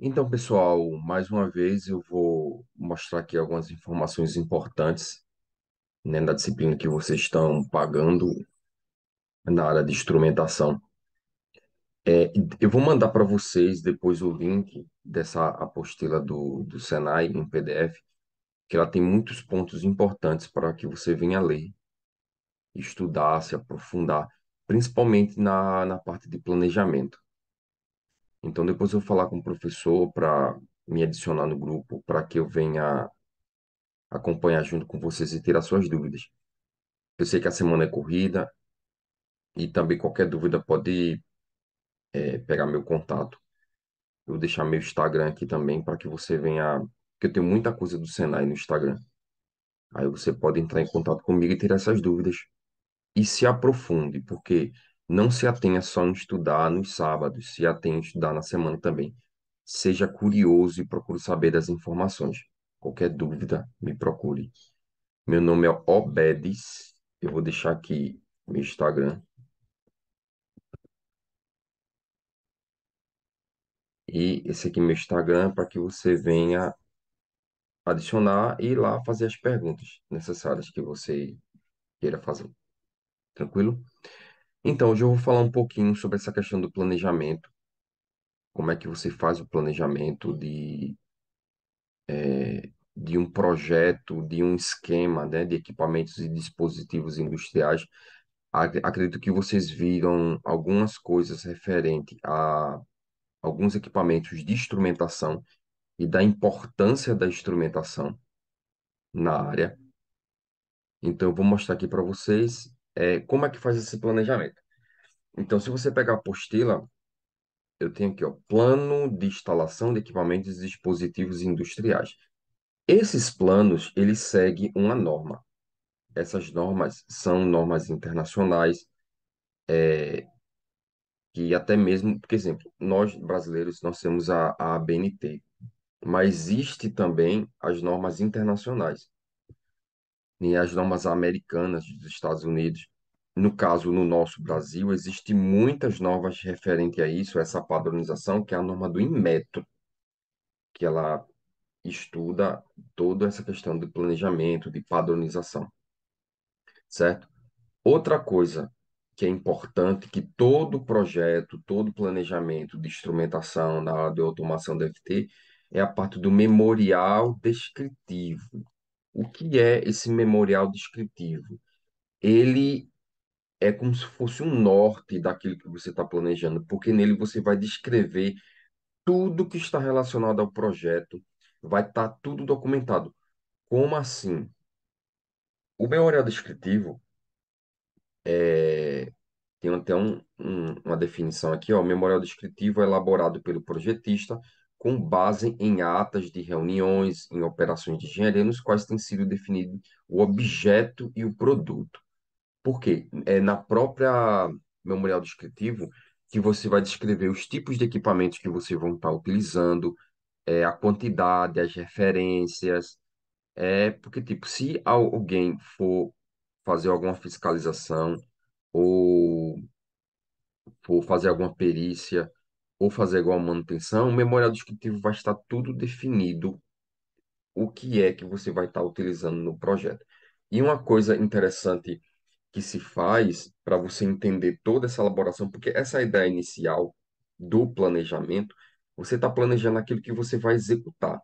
Então, pessoal, mais uma vez eu vou mostrar aqui algumas informações importantes, né, da disciplina que vocês estão pagando na área de instrumentação. Eu vou mandar para vocês depois o link dessa apostila do Senai em PDF, que ela tem muitos pontos importantes para que você venha ler, estudar, se aprofundar, principalmente na parte de planejamento. Então, depois eu vou falar com o professor para me adicionar no grupo, para que eu venha acompanhar junto com vocês e tirar suas dúvidas. Eu sei que a semana é corrida e também qualquer dúvida pode pegar meu contato. Eu vou deixar meu Instagram aqui também para que você venha, porque eu tenho muita coisa do Senai no Instagram. Aí você pode entrar em contato comigo e tirar essas dúvidas e se aprofunde, porque não se atenha só em estudar nos sábados, se atenha em estudar na semana também. Seja curioso e procure saber das informações. Qualquer dúvida, me procure. Meu nome é Obedes. Eu vou deixar aqui meu Instagram. E esse aqui é meu Instagram para que você venha adicionar e ir lá fazer as perguntas necessárias que você queira fazer. Tranquilo? Então, hoje eu vou falar um pouquinho sobre essa questão do planejamento. Como é que você faz o planejamento de um projeto, de um esquema, né, de equipamentos e dispositivos industriais. Acredito que vocês viram algumas coisas referente a alguns equipamentos de instrumentação e da importância da instrumentação na área. Então, eu vou mostrar aqui para vocês como é que faz esse planejamento. Então, se você pegar a apostila, eu tenho aqui, ó, plano de instalação de equipamentos e dispositivos industriais. Esses planos, eles seguem uma norma. Essas normas são normas internacionais, que até mesmo, por exemplo, nós brasileiros, nós temos a ABNT, mas existe também as normas internacionais e as normas americanas dos Estados Unidos. No caso, no nosso Brasil, existem muitas normas referente a isso, essa padronização, que é a norma do Inmetro, que ela estuda toda essa questão de planejamento, de padronização, certo? Outra coisa que é importante, que todo projeto, todo planejamento de instrumentação na área de automação deve ter, é a parte do memorial descritivo. O que é esse memorial descritivo? Ele é como se fosse um norte daquilo que você está planejando, porque nele você vai descrever tudo que está relacionado ao projeto, vai estar tudo documentado. Como assim? O memorial descritivo tem até uma definição aqui, ó. O memorial descritivo é elaborado pelo projetista com base em atas de reuniões, em operações de engenharia, nos quais tem sido definido o objeto e o produto. Por quê? É na própria memorial descritivo que você vai descrever os tipos de equipamentos que você vão estar utilizando, a quantidade, as referências. Porque, tipo, se alguém for fazer alguma fiscalização ou for fazer alguma perícia ou fazer alguma manutenção, o memorial descritivo vai estar tudo definido o que é que você vai estar utilizando no projeto. E uma coisa interessante que se faz para você entender toda essa elaboração, porque essa é a ideia inicial do planejamento, você está planejando aquilo que você vai executar.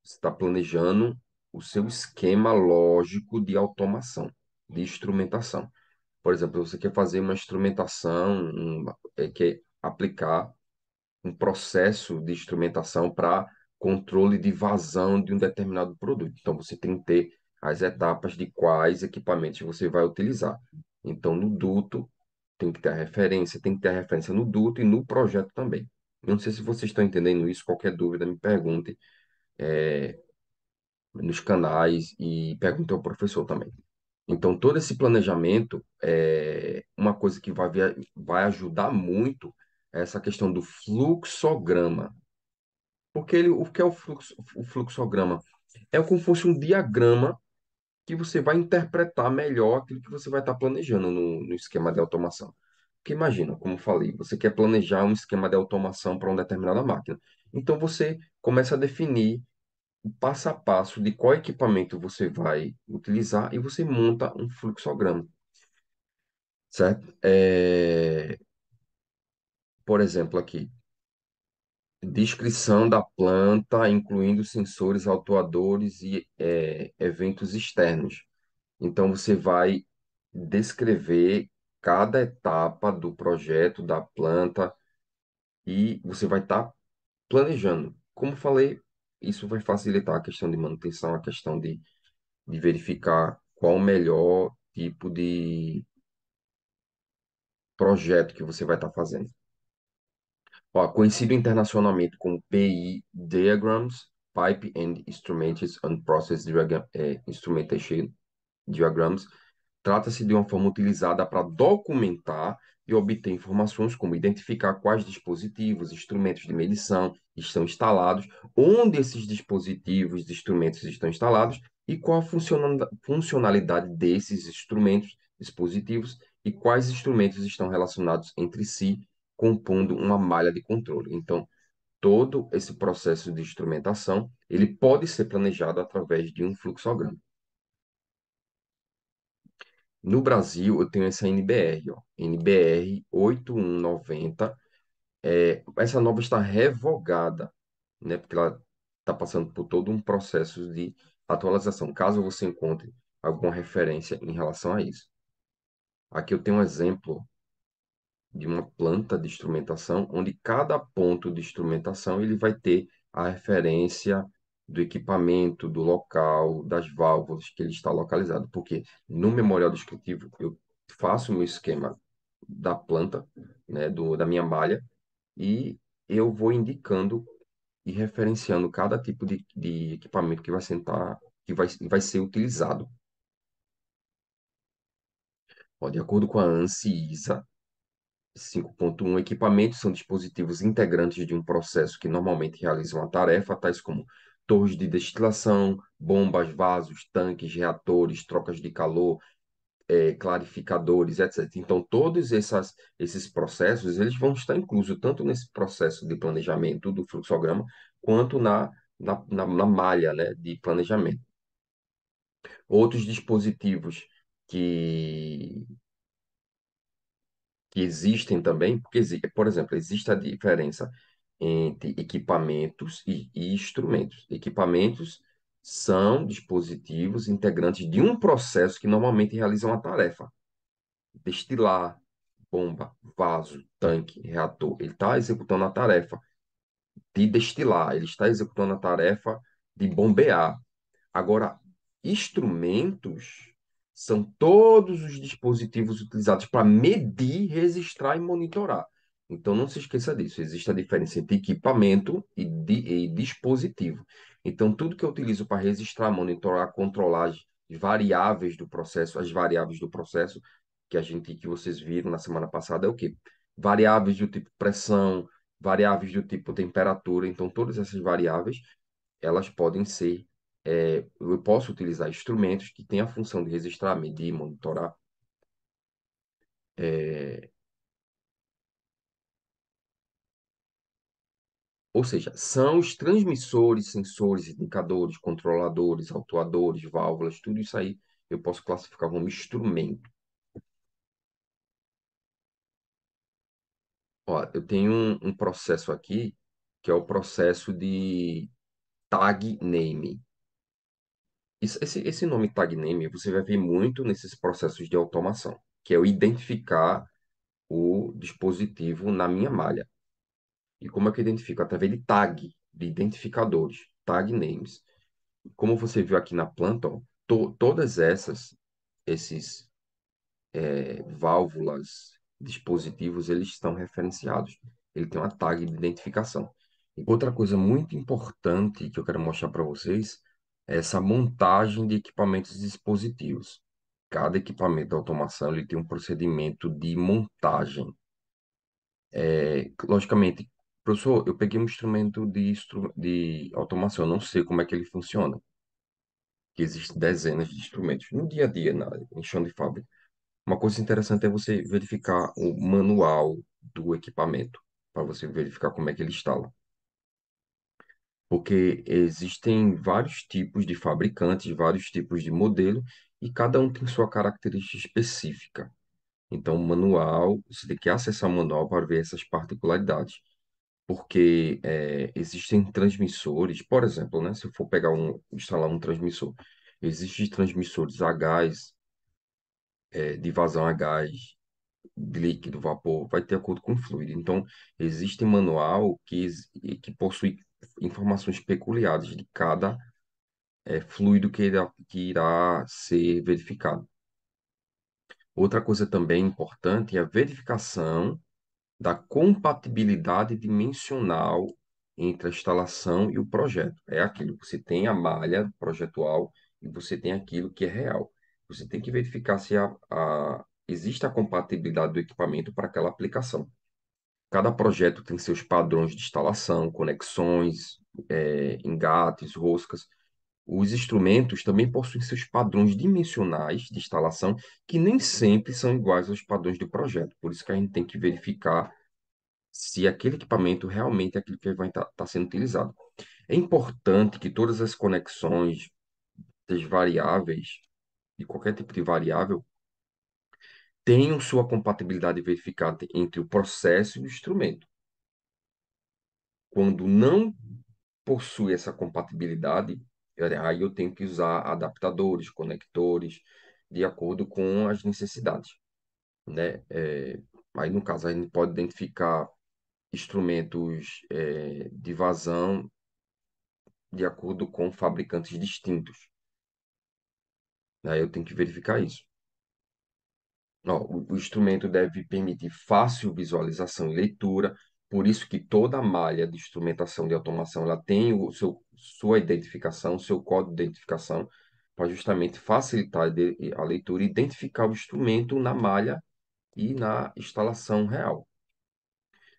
Você está planejando o seu esquema lógico de automação, de instrumentação. Por exemplo, você quer fazer uma instrumentação, quer aplicar um processo de instrumentação para controle de vazão de um determinado produto. Então, você tem que ter as etapas de quais equipamentos você vai utilizar. Então, no duto, tem que ter a referência no duto e no projeto também. Eu não sei se vocês estão entendendo isso, qualquer dúvida me pergunte nos canais e pergunte ao professor também. Então, todo esse planejamento é uma coisa que vai ajudar muito essa questão do fluxograma. Porque o que é o fluxograma? É como se fosse um diagrama que você vai interpretar melhor aquilo que você vai estar planejando no esquema de automação. Porque imagina, como eu falei, você quer planejar um esquema de automação para uma determinada máquina. Então você começa a definir o passo a passo de qual equipamento você vai utilizar e você monta um fluxograma, certo? Por exemplo, aqui, descrição da planta, incluindo sensores, autuadores e eventos externos. Então, você vai descrever cada etapa do projeto da planta e você vai estar planejando. Como falei, isso vai facilitar a questão de manutenção, a questão de verificar qual o melhor tipo de projeto que você vai estar fazendo. Ó, conhecido internacionalmente como PI Diagrams, Pipe and Instruments and Instrumentation Diagrams, trata-se de uma forma utilizada para documentar e obter informações como identificar quais dispositivos, instrumentos de medição estão instalados, onde esses dispositivos e instrumentos estão instalados e qual a funcionalidade desses instrumentos, dispositivos e quais instrumentos estão relacionados entre si, compondo uma malha de controle. Então, todo esse processo de instrumentação, ele pode ser planejado através de um fluxograma. No Brasil, eu tenho essa NBR, ó, NBR 8190. Essa nova está revogada, né? Porque ela está passando por todo um processo de atualização, caso você encontre alguma referência em relação a isso. Aqui eu tenho um exemplo de uma planta de instrumentação, onde cada ponto de instrumentação ele vai ter a referência do equipamento, do local, das válvulas que ele está localizado. Porque no memorial descritivo eu faço o meu esquema da planta, né, da minha malha, e eu vou indicando e referenciando cada tipo de equipamento que vai sentar, vai ser utilizado. Ó, de acordo com a ANSI ISA 5.1, equipamentos são dispositivos integrantes de um processo que normalmente realizam uma tarefa, tais como torres de destilação, bombas, vasos, tanques, reatores, trocas de calor, clarificadores, etc. Então, todos esses processos, eles vão estar inclusos tanto nesse processo de planejamento do fluxograma, quanto na malha, né, de planejamento. Outros dispositivos que que existem também, porque, por exemplo, existe a diferença entre equipamentos e instrumentos. Equipamentos são dispositivos integrantes de um processo que normalmente realizam uma tarefa. Destilar, bomba, vaso, tanque, reator. Ele está executando a tarefa de destilar, ele está executando a tarefa de bombear. Agora, instrumentos são todos os dispositivos utilizados para medir, registrar e monitorar. Então, não se esqueça disso. Existe a diferença entre equipamento e dispositivo. Então, tudo que eu utilizo para registrar, monitorar, controlar as variáveis do processo, as variáveis do processo que vocês viram na semana passada é o quê? Variáveis do tipo pressão, variáveis do tipo temperatura. Então, todas essas variáveis elas podem ser, eu posso utilizar instrumentos que têm a função de registrar, medir, monitorar, é, ou seja, são os transmissores, sensores, indicadores, controladores, autuadores, válvulas, tudo isso aí eu posso classificar como instrumento. Ó, eu tenho um processo aqui, que é o processo de tag name. Esse nome tag name você vai ver muito nesses processos de automação, que é eu identificar o dispositivo na minha malha. E como é que eu identifico? Através de tag, de identificadores, tag names. Como você viu aqui na planta, ó, todas esses válvulas, dispositivos, eles estão referenciados. Ele tem uma tag de identificação. E outra coisa muito importante que eu quero mostrar para vocês é essa montagem de equipamentos e dispositivos. Cada equipamento de automação ele tem um procedimento de montagem. Logicamente, professor, eu peguei um instrumento de automação, eu não sei como é que ele funciona, que existem dezenas de instrumentos no dia a dia, em chão de fábrica. Uma coisa interessante é você verificar o manual do equipamento, para você verificar como é que ele instala. porque existem vários tipos de fabricantes, vários tipos de modelo, e cada um tem sua característica específica. Então, o manual, você tem que acessar o manual para ver essas particularidades, porque existem transmissores, por exemplo, né, se eu for instalar um transmissor, existem transmissores a gás, de vazão a gás, de líquido, vapor, vai ter acordo com o fluido. Então, existe manual que possui informações peculiares de cada fluido que irá ser verificado. Outra coisa também importante é a verificação da compatibilidade dimensional entre a instalação e o projeto. É aquilo, você tem a malha projetual e você tem aquilo que é real. Você tem que verificar se existe a compatibilidade do equipamento para aquela aplicação. Cada projeto tem seus padrões de instalação, conexões, engates, roscas. Os instrumentos também possuem seus padrões dimensionais de instalação, que nem sempre são iguais aos padrões do projeto. Por isso que a gente tem que verificar se aquele equipamento realmente é aquilo que vai estar sendo utilizado. É importante que todas as conexões das variáveis, de qualquer tipo de variável, tenham sua compatibilidade verificada entre o processo e o instrumento. Quando não possui essa compatibilidade, aí eu tenho que usar adaptadores, conectores, de acordo com as necessidades, né? Aí, no caso, a gente pode identificar instrumentos de vazão de acordo com fabricantes distintos. Aí eu tenho que verificar isso. Ó, o instrumento deve permitir fácil visualização e leitura, por isso que toda malha de instrumentação de automação ela tem sua identificação, seu código de identificação, para justamente facilitar a leitura e identificar o instrumento na malha e na instalação real.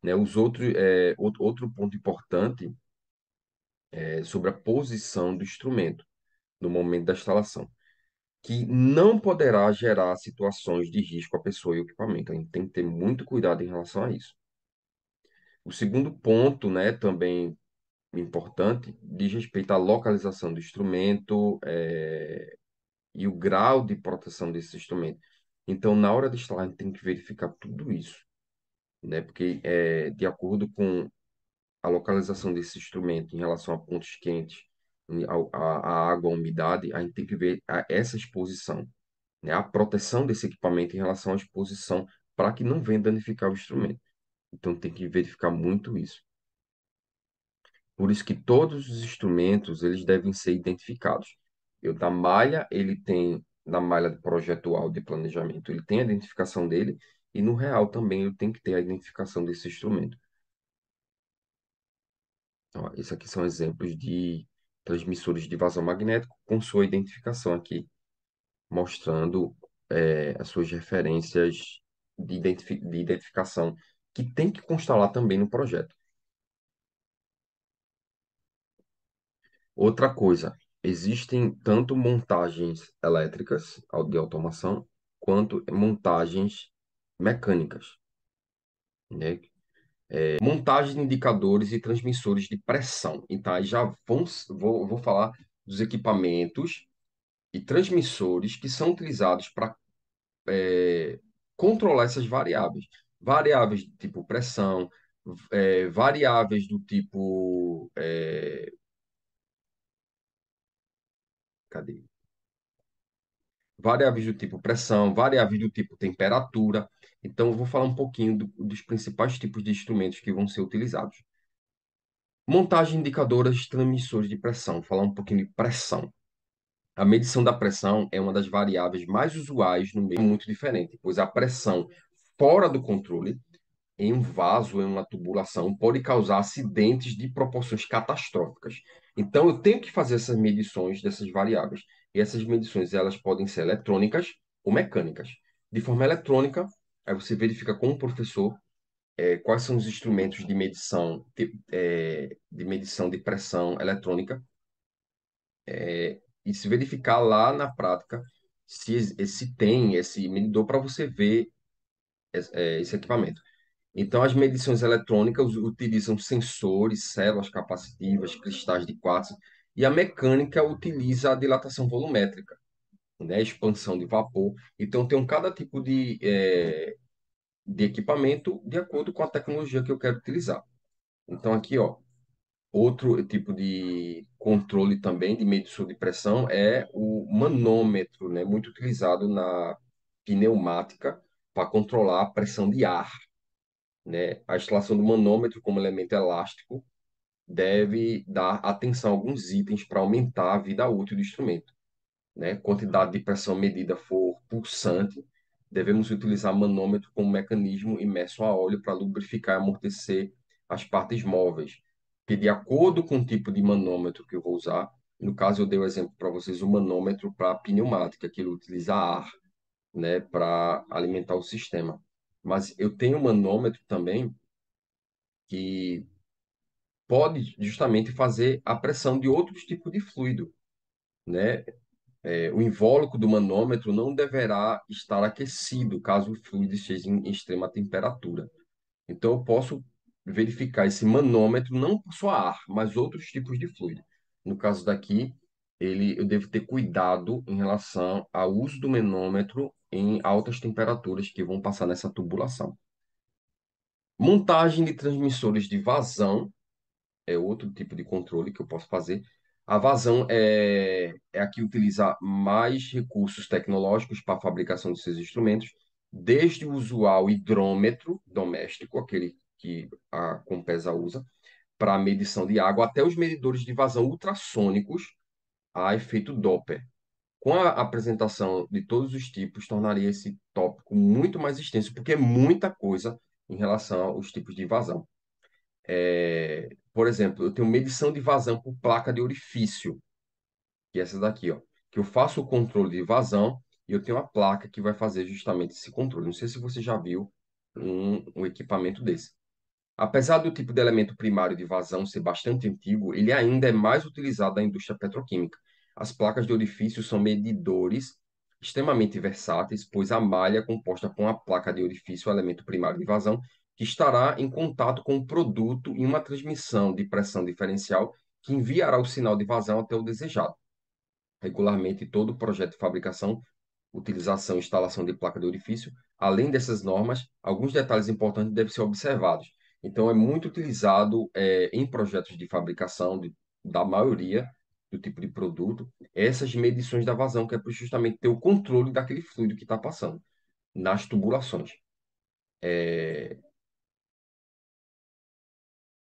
Né? Outro ponto importante é sobre a posição do instrumento no momento da instalação, que não poderá gerar situações de risco à pessoa e ao equipamento. A gente tem que ter muito cuidado em relação a isso. O segundo ponto, né, também importante, diz respeito à localização do instrumento, e o grau de proteção desse instrumento. Então, na hora de instalar, a gente tem que verificar tudo isso, né, porque de acordo com a localização desse instrumento em relação a pontos quentes, a água, a umidade, a gente tem que ver essa exposição, né, a proteção desse equipamento em relação à exposição para que não venha danificar o instrumento. Então tem que verificar muito isso. Por isso que todos os instrumentos eles devem ser identificados. Da malha, na malha projetual de planejamento, ele tem a identificação dele e no real também ele tem que ter a identificação desse instrumento. Ó, esses aqui são exemplos de transmissores de vazão magnético com sua identificação aqui, mostrando as suas referências de identificação, que tem que constar lá também no projeto. Outra coisa, existem tanto montagens elétricas de automação, quanto montagens mecânicas, né? Montagem de indicadores e transmissores de pressão. Então, aí já vou falar dos equipamentos e transmissores que são utilizados para controlar essas variáveis. Variáveis do tipo pressão, variáveis do tipo. Cadê? Variáveis do tipo pressão, variáveis do tipo temperatura. Então, eu vou falar um pouquinho dos principais tipos de instrumentos que vão ser utilizados. Montagem de indicadoras transmissores de pressão. Falar um pouquinho de pressão. A medição da pressão é uma das variáveis mais usuais no meio, muito diferente, pois a pressão fora do controle em um vaso, em uma tubulação, pode causar acidentes de proporções catastróficas. Então, eu tenho que fazer essas medições dessas variáveis. E essas medições, elas podem ser eletrônicas ou mecânicas. De forma eletrônica, aí você verifica com o professor quais são os instrumentos de medição de pressão eletrônica, e se verificar lá na prática se tem esse medidor para você ver esse equipamento. Então, as medições eletrônicas utilizam sensores, células capacitivas, cristais de quartzo, e a mecânica utiliza a dilatação volumétrica, né, expansão de vapor. Então, tem cada tipo de equipamento de acordo com a tecnologia que eu quero utilizar. Então, aqui, ó, outro tipo de controle também de medição de pressão é o manômetro, né, muito utilizado na pneumática para controlar a pressão de ar, né? A instalação do manômetro como elemento elástico deve dar atenção a alguns itens para aumentar a vida útil do instrumento, né? Quantidade de pressão medida for pulsante, devemos utilizar manômetro como mecanismo imerso a óleo para lubrificar e amortecer as partes móveis. Que de acordo com o tipo de manômetro que eu vou usar, no caso eu dei o exemplo para vocês o manômetro para pneumática, que ele utiliza ar, né, para alimentar o sistema. Mas eu tenho um manômetro também que pode justamente fazer a pressão de outros tipos de fluido, né? O invólucro do manômetro não deverá estar aquecido caso o fluido esteja em extrema temperatura. Então, eu posso verificar esse manômetro não só ar, mas outros tipos de fluido. No caso daqui, eu devo ter cuidado em relação ao uso do manômetro em altas temperaturas que vão passar nessa tubulação. Montagem de transmissores de vazão é outro tipo de controle que eu posso fazer. A vazão é a que utiliza mais recursos tecnológicos para a fabricação de seus instrumentos, desde o usual hidrômetro doméstico, aquele que a Compesa usa, para a medição de água, até os medidores de vazão ultrassônicos a efeito Doppler. Com a apresentação de todos os tipos, tornaria esse tópico muito mais extenso, porque é muita coisa em relação aos tipos de vazão. Por exemplo, eu tenho medição de vazão por placa de orifício, que é essa daqui, ó, que eu faço o controle de vazão e eu tenho a placa que vai fazer justamente esse controle. Não sei se você já viu um equipamento desse. Apesar do tipo de elemento primário de vazão ser bastante antigo, ele ainda é mais utilizado na indústria petroquímica. As placas de orifício são medidores extremamente versáteis, pois a malha composta com a placa de orifício, o elemento primário de vazão, que estará em contato com o produto em uma transmissão de pressão diferencial que enviará o sinal de vazão até o desejado. Regularmente, todo projeto de fabricação, utilização e instalação de placa de orifício, além dessas normas, alguns detalhes importantes devem ser observados. Então, é muito utilizado em projetos de fabricação da maioria do tipo de produto, essas medições da vazão, que é para justamente ter o controle daquele fluido que está passando nas tubulações.